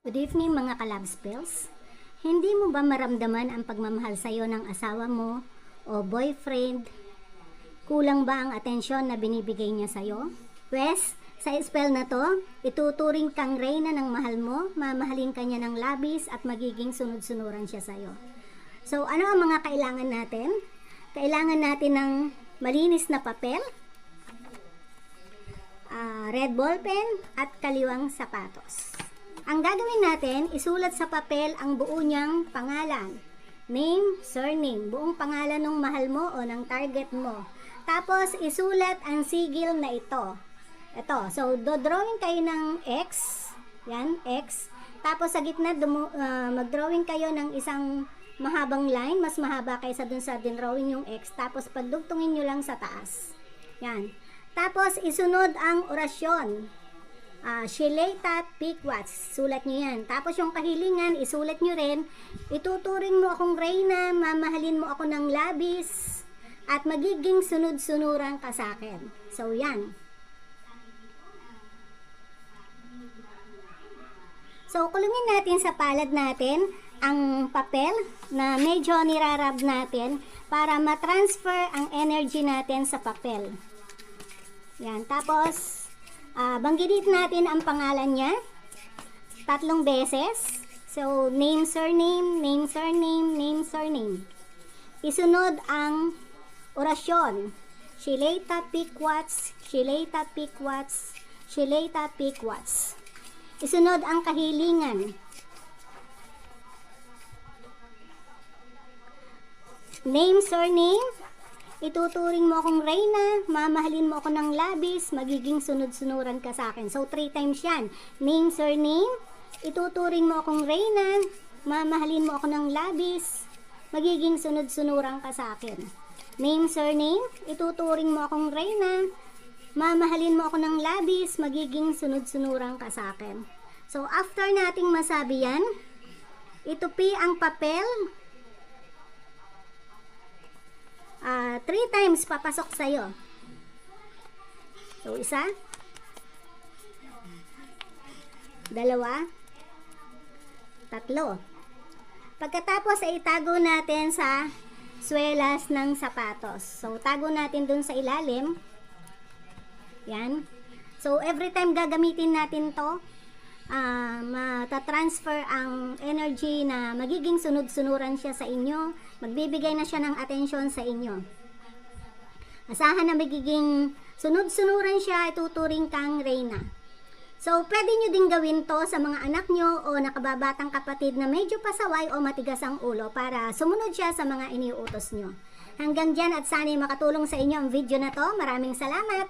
Good evening mga ka-love spells. Hindi mo ba maramdaman ang pagmamahal sa'yo ng asawa mo o boyfriend? Kulang ba ang atensyon na binibigay niya sa'yo? Wes, sa spell na to, ituturing kang reyna ng mahal mo, mamahalin ka niya ng labis at magiging sunod-sunuran siya sa'yo. So ano ang mga kailangan natin? Kailangan natin ng malinis na papel, red ballpen at kaliwang sapatos. Ang gagawin natin, isulat sa papel ang buo niyang pangalan. Name, surname, buong pangalan ng mahal mo o ng target mo. Tapos, isulat ang sigil na ito. Ito. So, dodrawing kayo ng X. Yan, X. Tapos, sa gitna, mag-drawing kayo ng isang mahabang line. Mas mahaba kaysa dun sa dinrawing yung X. Tapos, pagdugtungin nyo lang sa taas. Yan. Tapos, isunod ang orasyon. Shileta Pikwats, sulat nyo yan. Tapos yung kahilingan, isulat nyo rin. Ituturing mo akong reyna, mamahalin mo ako ng labis, at magiging sunod-sunuran ka sa akin. So yan. So kulungin natin sa palad natin ang papel na medyo nirarab natin para matransfer ang energy natin sa papel. Yan, tapos banggitin natin ang pangalan niya 3 beses. So, name, surname, name, surname, name, surname. Isunod ang orasyon. Shileta Pikwats, Shileta Pikwats, Shileta Pikwats. Isunod ang kahilingan. Name, surname. Ituturing mo akong reyna, mamahalin mo ako ng labis, magiging sunod-sunuran ka sa akin. So, 3 times yan. Name, surname, ituturing mo akong reyna, mamahalin mo ako ng labis, magiging sunod-sunuran ka sa akin. Name, surname, ituturing mo akong reyna, mamahalin mo ako ng labis, magiging sunod-sunuran ka sa akin. So, after nating masabi yan, itupi ang papel, 3 times papasok sa'yo. So, 1, 2, 3. Pagkatapos ay itago natin sa swelas ng sapatos. So, tago natin dun sa ilalim. Yan. So, every time gagamitin natin to, matatransfer ang energy na magiging sunod-sunuran siya sa inyo, magbibigay na siya ng atensyon sa inyo. Asahan na magiging sunod-sunuran siya, ituturing kang reyna. So, pwede nyo din gawin to sa mga anak nyo o nakababatang kapatid na medyo pasaway o matigas ang ulo para sumunod siya sa mga iniuutos nyo. Hanggang dyan at sana'y makatulong sa inyo ang video na to. Maraming salamat!